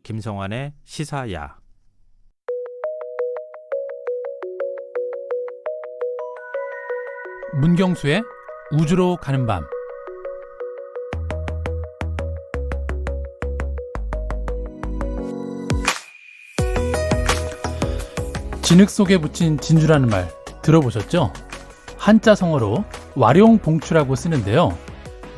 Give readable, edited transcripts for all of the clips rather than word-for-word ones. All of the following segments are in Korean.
김성환의 시사야. 문경수의 우주로 가는 밤. 진흙 속에 붙인 진주라는 말 들어보셨죠? 한자 성어로 와룡봉추라고 쓰는데요.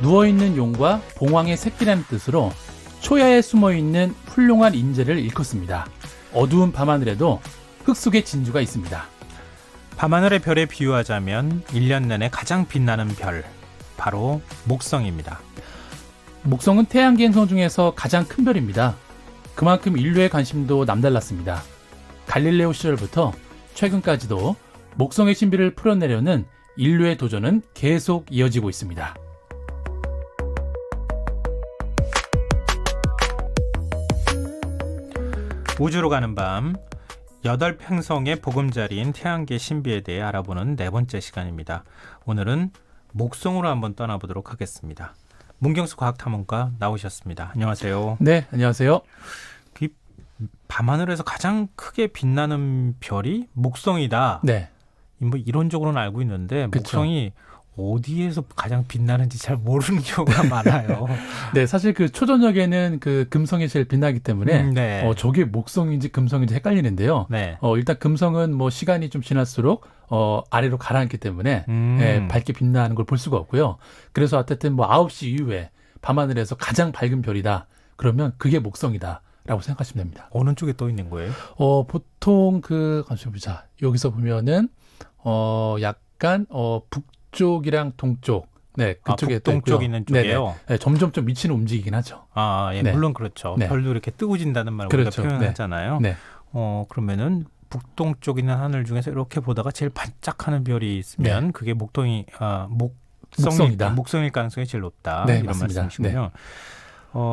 누워있는 용과 봉황의 새끼라는 뜻으로 초야에 숨어있는 훌륭한 인재를 일컫습니다. 어두운 밤하늘에도 흙 속에 진주가 있습니다. 밤하늘의 별에 비유하자면 1년 내내 가장 빛나는 별, 바로 목성입니다. 목성은 태양계 행성 중에서 가장 큰 별입니다. 그만큼 인류의 관심도 남달랐습니다. 갈릴레오 시절부터 최근까지도 목성의 신비를 풀어내려는 인류의 도전은 계속 이어지고 있습니다. 우주로 가는 밤, 8행성의 보금자리인 태양계 신비에 대해 알아보는 네 번째 시간입니다. 오늘은 목성으로 한번 떠나보도록 하겠습니다. 문경수 과학탐험가 나오셨습니다. 안녕하세요. 네, 안녕하세요. 밤하늘에서 가장 크게 빛나는 별이 목성이다. 네. 뭐 이론적으로는 알고 있는데 그쵸. 목성이 어디에서 가장 빛나는지 잘 모르는 경우가 많아요. 네, 사실 그 초저녁에는 그 금성이 제일 빛나기 때문에 네. 저게 목성인지 금성인지 헷갈리는데요. 네. 일단 금성은 뭐 시간이 좀 지날수록 아래로 가라앉기 때문에 밝게 빛나는 걸 볼 수가 없고요. 그래서 어쨌든 뭐 9시 이후에 밤하늘에서 가장 밝은 별이다. 그러면 그게 목성이다. 라고 생각하시면 됩니다. 어느 쪽에 떠 있는 거예요? 보통 잠시만 보자. 여기서 보면은 약간 북쪽이랑 동쪽, 네, 그쪽에 북동쪽 있는 쪽이에요. 네, 점점 좀 미치는 움직이긴 하죠. 예, 네. 물론 그렇죠. 네. 별도 이렇게 뜨고진다는 말 우리가 그렇죠. 표현하잖아요. 네. 그러면은 북동쪽 있는 하늘 중에서 이렇게 보다가 제일 반짝하는 별이 있으면 그게 목성이다. 목성일 가능성이 제일 높다. 네, 이런 맞습니다. 말씀이시군요.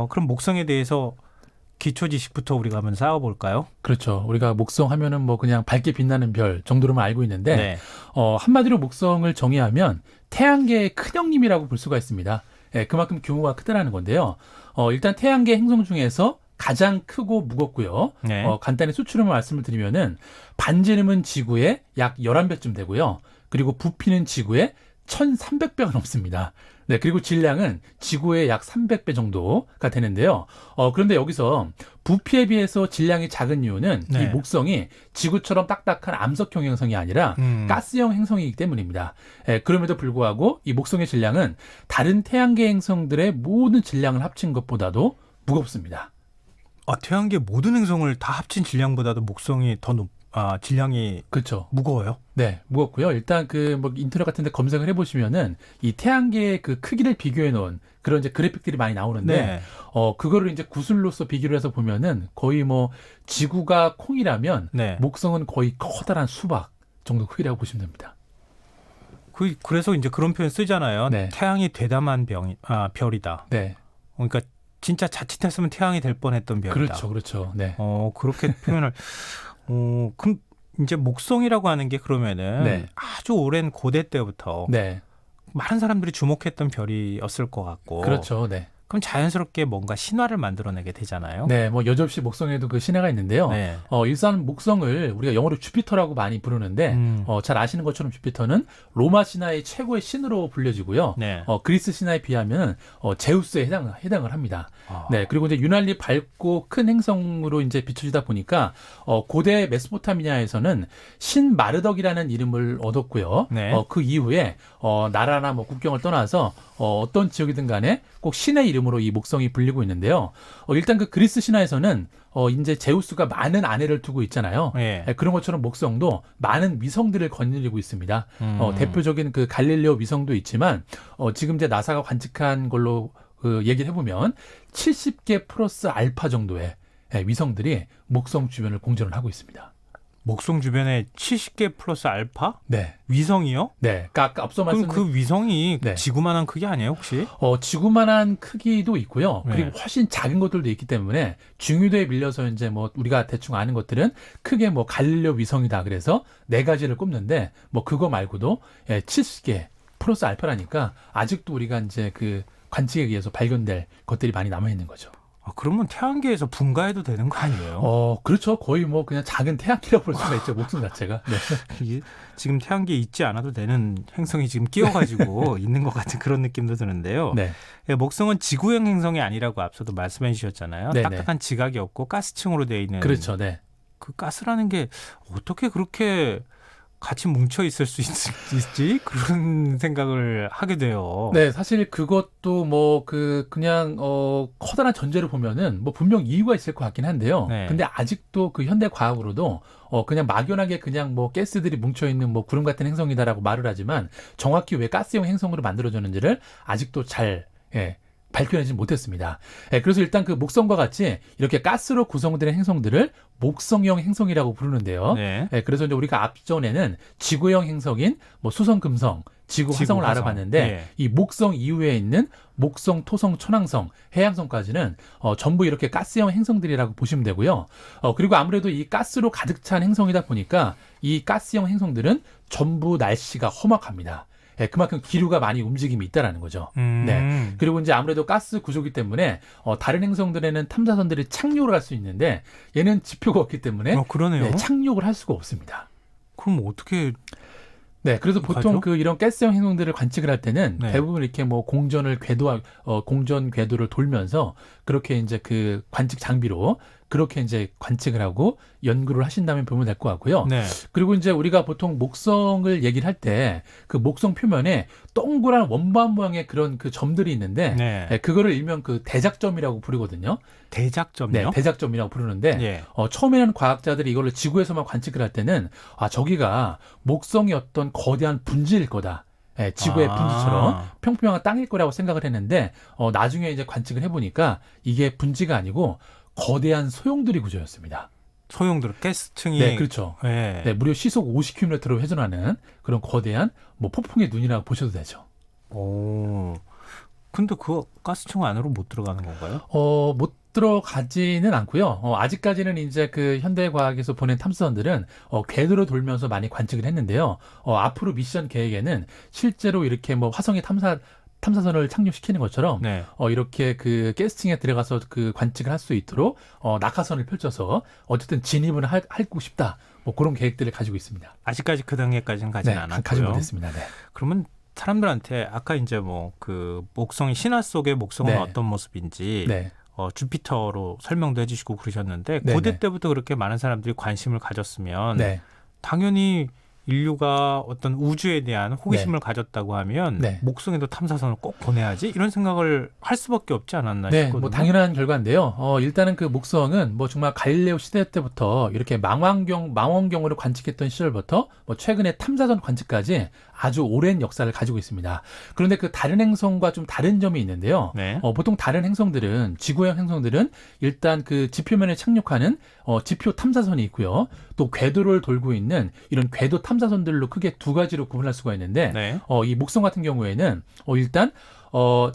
그럼 목성에 대해서 기초 지식부터 우리가 한번 쌓아볼까요? 그렇죠. 우리가 목성 하면은 뭐 그냥 밝게 빛나는 별 정도로만 알고 있는데 네. 한마디로 목성을 정의하면 태양계의 큰형님이라고 볼 수가 있습니다. 그만큼 규모가 크다라는 건데요. 일단 태양계 행성 중에서 가장 크고 무겁고요. 네. 간단히 수치로만 말씀을 드리면은 반지름은 지구의 약 11배쯤 되고요. 그리고 부피는 지구의 1,300배가 넘습니다. 네, 그리고 질량은 지구의 약 300배 정도가 되는데요. 그런데 여기서 부피에 비해서 질량이 작은 이유는 네. 이 목성이 지구처럼 딱딱한 암석형 행성이 아니라 가스형 행성이기 때문입니다. 그럼에도 불구하고 이 목성의 질량은 다른 태양계 행성들의 모든 질량을 합친 것보다도 무겁습니다. 태양계 모든 행성을 다 합친 질량보다도 목성이 더 질량이 그렇죠. 무거워요? 네, 무겁고요. 일단 뭐 인터넷 같은 데 검색을 해보시면은 이 태양계의 그 크기를 비교해 놓은 그런 이제 그래픽들이 많이 나오는데, 네. 그거를 이제 구슬로서 비교를 해서 보면은 거의 뭐 지구가 콩이라면 네. 목성은 거의 커다란 수박 정도 크기라고 보시면 됩니다. 그래서 이제 그런 표현 쓰잖아요. 네. 태양이 되담한 별이다. 네. 그러니까 진짜 자칫했으면 태양이 될 뻔했던 별이다. 그렇죠. 네. 그렇게 표현을. 그럼 이제 목성이라고 하는 게 그러면은 네. 아주 오랜 고대 때부터 네. 많은 사람들이 주목했던 별이었을 것 같고. 그렇죠. 네. 그럼 자연스럽게 뭔가 신화를 만들어내게 되잖아요. 네, 뭐 여접시 목성에도 그 신화가 있는데요. 네. 일단 목성을 우리가 영어로 주피터라고 많이 부르는데, 잘 아시는 것처럼 주피터는 로마 신화의 최고의 신으로 불려지고요. 네. 그리스 신화에 비하면 제우스에 해당을 합니다. 네, 그리고 이제 유난히 밝고 큰 행성으로 이제 비춰지다 보니까 고대 메소포타미아에서는 신 마르덕이라는 이름을 얻었고요. 네. 그 이후에 나라나 뭐 국경을 떠나서 어떤 지역이든 간에 꼭 신의 이름으로 이 목성이 불리고 있는데요. 일단 그 그리스 신화에서는 이제 제우스가 많은 아내를 두고 있잖아요. 네. 그런 것처럼 목성도 많은 위성들을 거느리고 있습니다. 대표적인 그 갈릴레오 위성도 있지만 지금 이제 나사가 관측한 걸로 얘기를 해보면 70개 플러스 알파 정도의 위성들이 목성 주변을 공전을 하고 있습니다. 목성 주변에 70개 플러스 알파? 네. 위성이요? 네. 그러니까 아까 앞서 그럼 말씀드린 그 위성이 네. 지구만한 크기 아니에요, 혹시? 지구만한 크기도 있고요. 네. 그리고 훨씬 작은 것들도 있기 때문에 중위도에 밀려서 이제 뭐 우리가 대충 아는 것들은 크게 뭐 갈릴레오 위성이다. 그래서 4가지를 꼽는데 뭐 그거 말고도 70개 플러스 알파라니까 아직도 우리가 이제 그 관측에 의해서 발견될 것들이 많이 남아 있는 거죠. 그러면 태양계에서 분가해도 되는 거 아니에요? 그렇죠. 거의 뭐 그냥 작은 태양계라고 볼 수가 있죠. 목성 자체가. 네. 이게 지금 태양계에 있지 않아도 되는 행성이 지금 끼어가지고 있는 것 같은 그런 느낌도 드는데요. 네. 예, 목성은 지구형 행성이 아니라고 앞서도 말씀해 주셨잖아요. 네네. 딱딱한 지각이 없고 가스층으로 되어 있는 그렇죠. 네. 그 가스라는 게 어떻게 그렇게 같이 뭉쳐 있을 수 있지? 그런 생각을 하게 돼요. 네, 사실 그것도 뭐 그냥 커다란 전제를 보면은 뭐 분명 이유가 있을 것 같긴 한데요. 네. 근데 아직도 그 현대 과학으로도 그냥 막연하게 그냥 뭐 가스들이 뭉쳐 있는 뭐 구름 같은 행성이다라고 말을 하지만 정확히 왜 가스형 행성으로 만들어졌는지를 아직도 잘 발표하지 못했습니다. 그래서 일단 그 목성과 같이 이렇게 가스로 구성된 행성들을 목성형 행성이라고 부르는데요. 네. 그래서 이제 우리가 앞전에는 지구형 행성인 뭐 수성, 금성, 지구, 화성을 화성. 알아봤는데 네. 이 목성 이후에 있는 목성, 토성, 천왕성, 해양성까지는 전부 이렇게 가스형 행성들이라고 보시면 되고요. 그리고 아무래도 이 가스로 가득 찬 행성이다 보니까 이 가스형 행성들은 전부 날씨가 험악합니다. 그만큼 기류가 많이 움직임이 있다라는 거죠. 네. 그리고 이제 아무래도 가스 구조기 때문에 다른 행성들에는 탐사선들이 착륙을 할 수 있는데 얘는 지표가 없기 때문에 그러네요. 착륙을 할 수가 없습니다. 그럼 어떻게 네, 그래서 보통 가죠? 이런 가스형 행성들을 관측을 할 때는 네. 대부분 이렇게 뭐 공전 궤도를 돌면서 그렇게 이제 그 관측 장비로 그렇게 이제 관측을 하고 연구를 하신다면 보면 될 것 같고요. 네. 그리고 이제 우리가 보통 목성을 얘기를 할 때 그 목성 표면에 동그란 원반 모양의 그런 그 점들이 있는데 네. 그거를 일명 그 대작점이라고 부르거든요. 대작점요? 네, 대작점이라고 부르는데 예. 처음에는 과학자들이 이거를 지구에서만 관측을 할 때는 저기가 목성의 어떤 거대한 분지일 거다. 지구의 분지처럼 평평한 땅일 거라고 생각을 했는데 나중에 이제 관측을 해보니까 이게 분지가 아니고 거대한 소용돌이 구조였습니다. 소용돌이 가스층이 네, 그렇죠. 예. 네, 무려 시속 50km로 회전하는 그런 거대한 뭐 폭풍의 눈이라고 보셔도 되죠. 오. 근데 그 가스층 안으로 못 들어가는 건가요? 못 들어가지는 않고요. 아직까지는 이제 그 현대 과학에서 보낸 탐사선들은 궤도로 돌면서 많이 관측을 했는데요. 앞으로 미션 계획에는 실제로 이렇게 뭐 화성에 탐사선을 착륙시키는 것처럼 네. 이렇게 그 가스층에 들어가서 그 관측을 할 수 있도록 낙하선을 펼쳐서 어쨌든 진입을 하고 싶다. 뭐 그런 계획들을 가지고 있습니다. 아직까지 그 단계까지는 가진 않았고요. 가지 못했습니다. 네. 그러면 사람들한테 아까 이제 뭐 그 목성이 신화 속의 목성은 네. 어떤 모습인지 네. 주피터로 설명도 해주시고 그러셨는데 네, 고대 네. 때부터 그렇게 많은 사람들이 관심을 가졌으면 네. 당연히 인류가 어떤 우주에 대한 호기심을 가졌다고 하면 네. 목성에도 탐사선을 꼭 보내야지 이런 생각을 할 수밖에 없지 않았나 네, 싶거든요. 뭐 당연한 결과인데요. 일단은 그 목성은 뭐 정말 갈릴레오 시대 때부터 이렇게 망원경으로 관측했던 시절부터 뭐 최근에 탐사선 관측까지 아주 오랜 역사를 가지고 있습니다. 그런데 그 다른 행성과 좀 다른 점이 있는데요. 네. 보통 다른 행성들은 지구형 행성들은 일단 그 지표면에 착륙하는 지표 탐사선이 있고요. 또 궤도를 돌고 있는 이런 궤도 탐사선들로 크게 두 가지로 구분할 수가 있는데 네. 이 목성 같은 경우에는 일단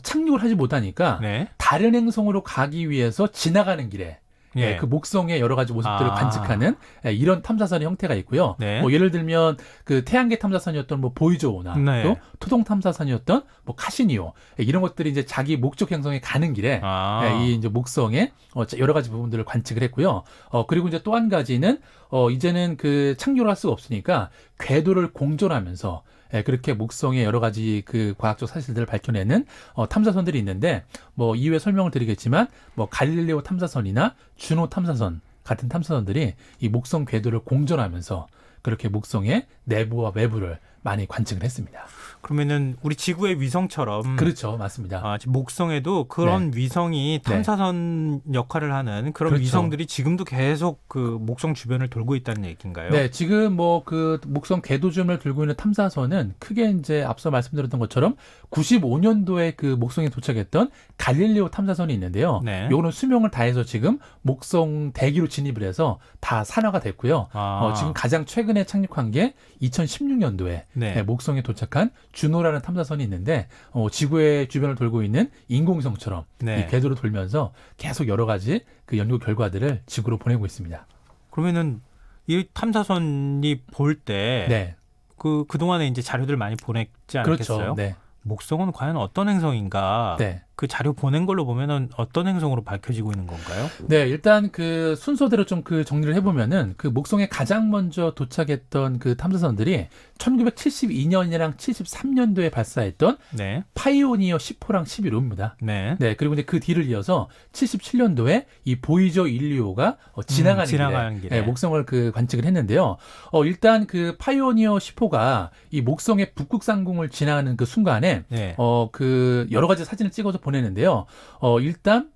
착륙을 하지 못하니까 네. 다른 행성으로 가기 위해서 지나가는 길에 예. 그 목성의 여러 가지 모습들을 관측하는 이런 탐사선의 형태가 있고요. 네. 뭐 예를 들면 그 태양계 탐사선이었던 뭐 보이저오나 네. 또 토동 탐사선이었던 뭐 카시니오 이런 것들이 이제 자기 목적 행성에 가는 길에 이 이제 목성의 여러 가지 부분들을 관측을 했고요. 그리고 이제 또 한 가지는 이제는 그 착륙을 할 수가 없으니까 궤도를 공전하면서 그렇게 목성의 여러 가지 그 과학적 사실들을 밝혀내는 탐사선들이 있는데 뭐 이후에 설명을 드리겠지만 뭐 갈릴레오 탐사선이나 주노 탐사선 같은 탐사선들이 이 목성 궤도를 공전하면서 그렇게 목성의 내부와 외부를 많이 관측을 했습니다. 그러면은 우리 지구의 위성처럼 그렇죠, 맞습니다. 지금 목성에도 그런 위성이 탐사선 역할을 하는 그런 그렇죠. 위성들이 지금도 계속 그 목성 주변을 돌고 있다는 얘기인가요? 네, 지금 뭐 그 목성 궤도점을 들고 있는 탐사선은 크게 이제 앞서 말씀드렸던 것처럼 95년도에 그 목성에 도착했던 갈릴레오 탐사선이 있는데요. 네. 요거는 수명을 다해서 지금 목성 대기로 진입을 해서 다 산화가 됐고요. 지금 가장 최근에 착륙한 게 2016년도에 네. 목성에 도착한 주노라는 탐사선이 있는데 지구의 주변을 돌고 있는 인공위성처럼 네. 이 궤도로 돌면서 계속 여러 가지 그 연구 결과들을 지구로 보내고 있습니다. 그러면은 이 탐사선이 볼 때 네, 그동안에 이제 자료들 많이 보냈지 않겠어요? 그렇죠. 네. 목성은 과연 어떤 행성인가? 네. 그 자료 보낸 걸로 보면은 어떤 행성으로 밝혀지고 있는 건가요? 네, 일단 그 순서대로 좀 그 정리를 해보면은 그 목성에 가장 먼저 도착했던 그 탐사선들이 1972년이랑 73년도에 발사했던 네. 파이오니어 10호랑 11호입니다. 네. 네, 그리고 이제 그 뒤를 이어서 77년도에 이 보이저 1, 2호가 지나가는 길에 목성을 그 관측을 했는데요. 일단 그 파이오니어 10호가 이 목성의 북극 상공을 지나가는 그 순간에 네. 그 여러 가지 사진을 찍어서 보내는데요. 일단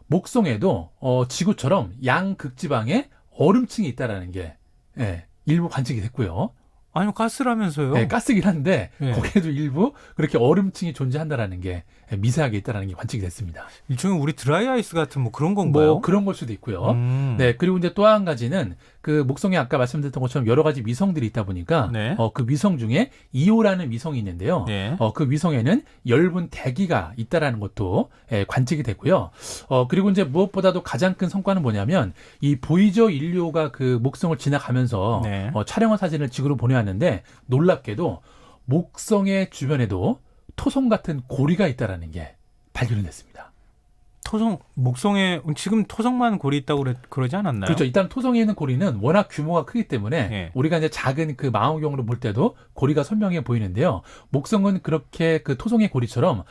목성에도 지구처럼 양극지방에 얼음층이 있다라는 게 일부 관측이 됐고요. 아니 가스라면서요? 네, 가스긴 한데 네. 거기에도 일부 그렇게 얼음층이 존재한다라는 게 미세하게 있다라는 게 관측이 됐습니다. 일종의 우리 드라이 아이스 같은 뭐 그런 건가요? 뭐 그런 걸 수도 있고요. 네, 그리고 이제 또 한 가지는 그 목성에 아까 말씀드렸던 것처럼 여러 가지 위성들이 있다 보니까 네. 그 위성 중에 이오라는 위성이 있는데요. 네. 그 위성에는 엷은 대기가 있다라는 것도 관측이 됐고요. 그리고 이제 무엇보다도 가장 큰 성과는 뭐냐면 이 보이저 1, 2호가 그 목성을 지나가면서 네. 촬영한 사진을 지구로 보내왔는데 놀랍게도 목성의 주변에도 토성 같은 고리가 있다라는 게 발견이 됐습니다. 목성에 지금 토성만 골이 있다고 그러지 않았나요? 그렇죠. 일단 토성에 있는 고리는 워낙 규모가 크기 때문에 네. 우리가 이제 작은 그 망원경으로 볼 때도 고리가 선명해 보이는데요. 목성은 그렇게 그 토성의 고리처럼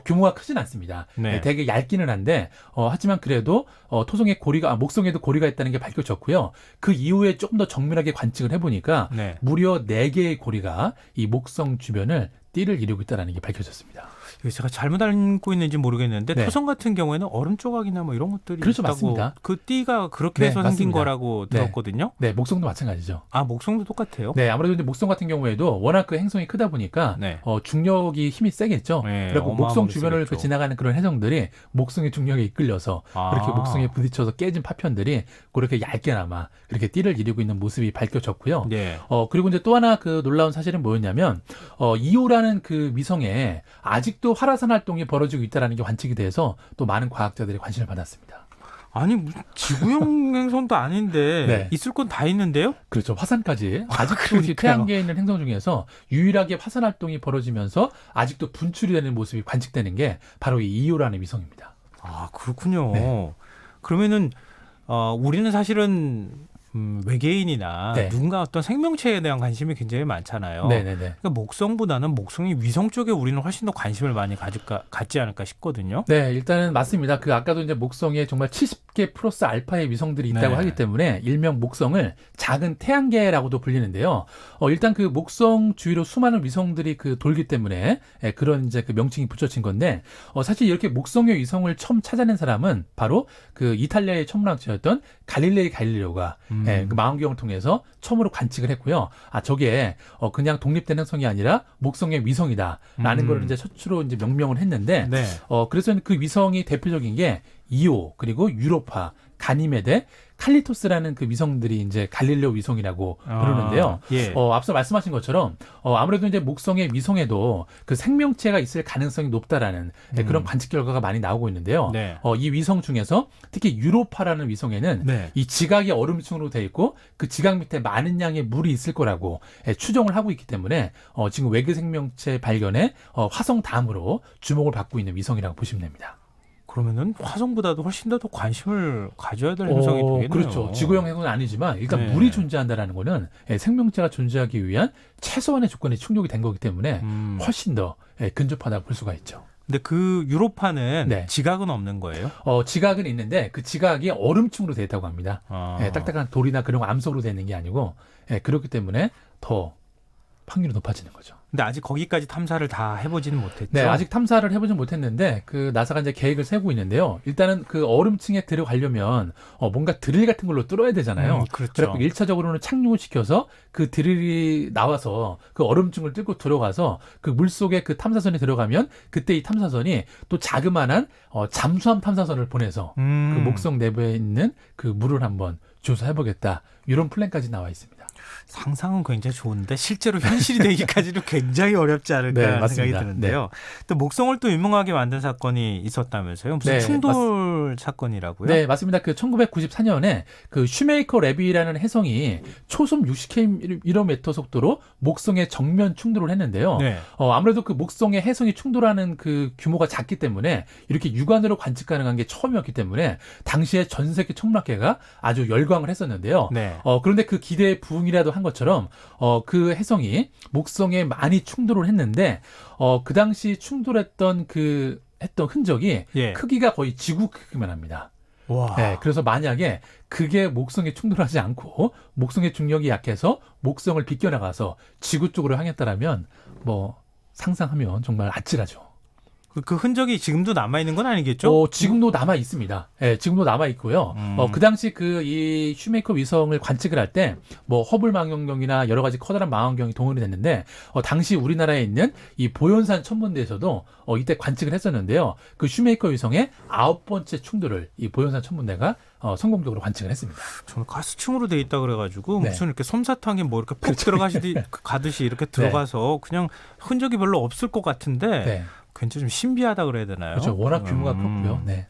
규모가 크진 않습니다. 네. 되게 얇기는 한데 하지만 그래도 목성에도 고리가 있다는 게 밝혀졌고요. 그 이후에 조금 더 정밀하게 관측을 해보니까 네. 무려 4개의 고리가 이 목성 주변을 띠를 이루고 있다는 게 밝혀졌습니다. 제가 잘못 알고 있는지 모르겠는데 네. 토성 같은 경우에는 얼음 조각이나 뭐 이런 것들이 그렇죠, 있다고 맞습니다. 그 띠가 그렇게 네, 해서 생긴 맞습니다. 거라고 네. 들었거든요. 네, 목성도 마찬가지죠. 아, 목성도 똑같아요? 네, 아무래도 이제 목성 같은 경우에도 워낙 그 행성이 크다 보니까 네. 중력이 힘이 세겠죠. 네, 그리고 목성 어마어마하게 주변을 세겠죠. 지나가는 그런 해성들이 목성의 중력에 이끌려서 그렇게 목성에 부딪혀서 깨진 파편들이 그렇게 얇게나마 그렇게 띠를 이루고 있는 모습이 밝혀졌고요. 네. 그리고 이제 또 하나 그 놀라운 사실은 뭐였냐면 2호라는 그 위성에 아직도 활화산 활동이 벌어지고 있다는 게 관측이 돼서 또 많은 과학자들이 관심을 받았습니다. 아니 무슨 지구형 행성도 아닌데 네. 있을 건 다 있는데요? 그렇죠. 화산까지. 아직도 그러니까요. 태양계에 있는 행성 중에서 유일하게 화산 활동이 벌어지면서 아직도 분출이 되는 모습이 관측되는 게 바로 이 2호라는 위성입니다. 아, 그렇군요. 네. 그러면은 우리는 사실은 외계인이나 네. 누군가 어떤 생명체에 대한 관심이 굉장히 많잖아요. 네네네. 그러니까 목성보다는 목성이 위성 쪽에 우리는 훨씬 더 관심을 많이 갖지 않을까 싶거든요. 네, 일단은 맞습니다. 그 아까도 이제 목성에 정말 70개 플러스 알파의 위성들이 있다고 네. 하기 때문에 일명 목성을 작은 태양계라고도 불리는데요. 일단 그 목성 주위로 수많은 위성들이 그 돌기 때문에 그런 이제 그 명칭이 붙여진 건데 사실 이렇게 목성의 위성을 처음 찾아낸 사람은 바로 그 이탈리아의 천문학자였던 갈릴레이 갈릴레오가 그 망원경을 통해서 처음으로 관측을 했고요. 저게 그냥 독립된 행성이 아니라 목성의 위성이다라는 걸 이제 최초로 이제 명명을 했는데 네. 그래서 그 위성이 대표적인 게 이오 그리고 유로파, 가니메데, 칼리토스라는 그 위성들이 이제 갈릴레오 위성이라고 부르는데요. 예. 앞서 말씀하신 것처럼 아무래도 이제 목성의 위성에도 그 생명체가 있을 가능성이 높다라는 그런 관측 결과가 많이 나오고 있는데요. 네. 이 위성 중에서 특히 유로파라는 위성에는 네. 이 지각이 얼음층으로 돼 있고 그 지각 밑에 많은 양의 물이 있을 거라고 추정을 하고 있기 때문에 지금 외계 생명체 발견에 화성 다음으로 주목을 받고 있는 위성이라고 보시면 됩니다. 그러면은 화성보다도 훨씬 더 관심을 가져야 될 행성이 되겠네요. 그렇죠. 지구형 행성은 아니지만 일단 네. 물이 존재한다는 거는 생명체가 존재하기 위한 최소한의 조건이 충족이 된 거기 때문에 훨씬 더 근접하다고 볼 수가 있죠. 근데 그 유로파는 네. 지각은 없는 거예요? 지각은 있는데 그 지각이 얼음층으로 되어 있다고 합니다. 딱딱한 돌이나 그런 암석으로 되는 게 아니고 그렇기 때문에 더 확률이 높아지는 거죠. 근데 아직 거기까지 탐사를 다 해보지는 못했죠. 네, 아직 탐사를 해보진 못했는데 그 나사가 이제 계획을 세우고 있는데요. 일단은 그 얼음층에 들어가려면 뭔가 드릴 같은 걸로 뚫어야 되잖아요. 그렇죠. 그래서 1차적으로는 착륙을 시켜서 그 드릴이 나와서 그 얼음층을 뚫고 들어가서 그 물속에 그 탐사선이 들어가면 그때 이 탐사선이 또 자그마한 잠수함 탐사선을 보내서 그 목성 내부에 있는 그 물을 한번 조사해보겠다. 이런 플랜까지 나와 있습니다. 상상은 굉장히 좋은데 실제로 현실이 되기까지도 굉장히 어렵지 않을까 네, 생각이 맞습니다. 드는데요. 또 목성을 또 유명하게 만든 사건이 있었다면서요? 무슨 네, 충돌 사건이라고요? 네, 맞습니다. 그 1994년에 그 슈메이커 레비라는 혜성이 초속 60km 속도로 목성에 정면 충돌을 했는데요. 네. 아무래도 그 목성에 혜성이 충돌하는 그 규모가 작기 때문에 이렇게 육안으로 관측 가능한 게 처음이었기 때문에 당시에 전 세계 천문학계가 아주 열광을 했었는데요. 네. 그런데 그 기대에 부응이라도 한 것처럼 그 혜성이 목성에 많이 충돌을 했는데 그 당시 충돌했던 했던 흔적이 예. 크기가 거의 지구 크기만 합니다. 와. 네, 그래서 만약에 그게 목성에 충돌하지 않고 목성의 중력이 약해서 목성을 비껴나가서 지구 쪽으로 향했다라면 뭐 상상하면 정말 아찔하죠. 그 흔적이 지금도 남아 있는 건 아니겠죠? 지금도 남아 있습니다. 예, 지금도 남아 있고요. 그 당시 이 슈메이커 위성을 관측을 할 때 뭐 허블 망원경이나 여러 가지 커다란 망원경이 동원이 됐는데 당시 우리나라에 있는 이 보현산 천문대에서도 이때 관측을 했었는데요. 그 슈메이커 위성의 9번째 충돌을 이 보현산 천문대가 성공적으로 관측을 했습니다. 저는 가스층으로 돼 있다 그래가지고 네. 무슨 이렇게 솜사탕에 뭐 이렇게 푹 그렇죠. 가듯이 이렇게 들어가서 그냥 흔적이 별로 없을 것 같은데. 네. 굉장히 좀 신비하다 그래야 되나요? 그렇죠. 워낙 규모가 컸고요. 네.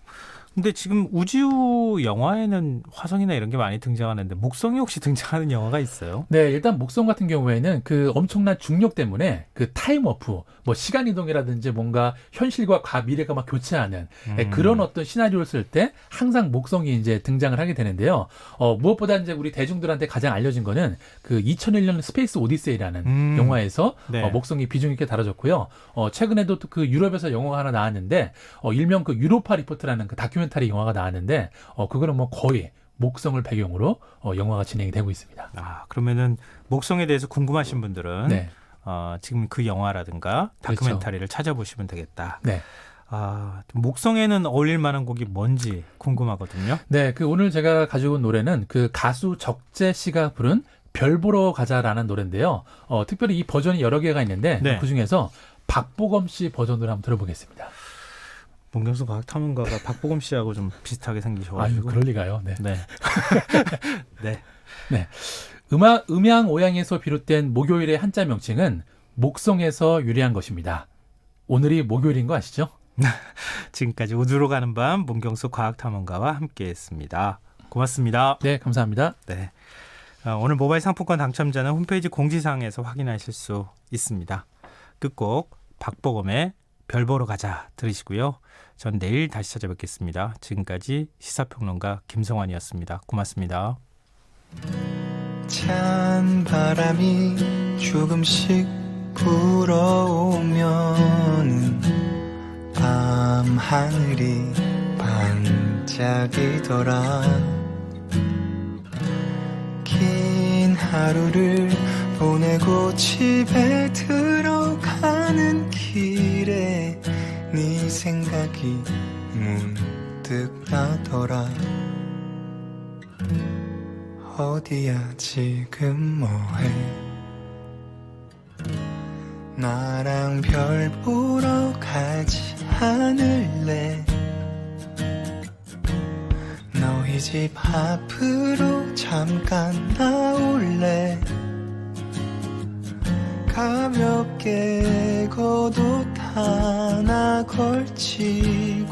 근데 지금 우주 영화에는 화성이나 이런 게 많이 등장하는데 목성이 혹시 등장하는 영화가 있어요? 네, 일단 목성 같은 경우에는 그 엄청난 중력 때문에 그 타임워프, 뭐 시간 이동이라든지 뭔가 현실과 미래가 막 교차하는 그런 어떤 시나리오를 쓸 때 항상 목성이 이제 등장을 하게 되는데요. 무엇보다 이제 우리 대중들한테 가장 알려진 거는 그 2001년 스페이스 오디세이라는 영화에서 네. 목성이 비중 있게 다뤄졌고요. 최근에도 또 그 유럽에서 영화가 하나 나왔는데 일명 그 유로파 리포트라는 그 다큐멘터리 영화가 나왔는데 그거는 뭐 거의 목성을 배경으로 영화가 진행이 되고 있습니다. 그러면은 목성에 대해서 궁금하신 분들은 네. 지금 그 영화라든가 다큐멘터리를 찾아보시면 되겠다. 네. 목성에는 어울릴 만한 곡이 뭔지 궁금하거든요. 네, 그 오늘 제가 가지고 온 노래는 그 가수 적재 씨가 부른 별 보러 가자라는 노래인데요. 특별히 이 버전이 여러 개가 있는데 네. 그 중에서 박보검 씨 버전으로 한번 들어보겠습니다. 문경수 과학탐험가가 박보검 씨하고 좀 비슷하게 생기셔가지고. 그럴 리가요. 네. 네. 네. 네. 음양 오양에서 비롯된 목요일의 한자 명칭은 목성에서 유래한 것입니다. 오늘이 목요일인 거 아시죠? 지금까지 우주로 가는 밤 문경수 과학탐험가와 함께했습니다. 고맙습니다. 네, 감사합니다. 네. 오늘 모바일 상품권 당첨자는 홈페이지 공지사항에서 확인하실 수 있습니다. 끝곡 박보검의 별 보러 가자 들으시고요. 전 내일 다시 찾아뵙겠습니다. 지금까지 시사평론가 김성환이었습니다. 고맙습니다. 찬 바람이 조금씩 불어오면 밤 하늘이 반짝이더라. 긴 하루를 보내고 집에 들어가는 길에 네 생각이 문득 나더라. 어디야 지금 뭐해? 나랑 별 보러 가지 않을래? 너희 집 앞으로 잠깐 나올래? 가볍게 겉옷 하나 걸치고서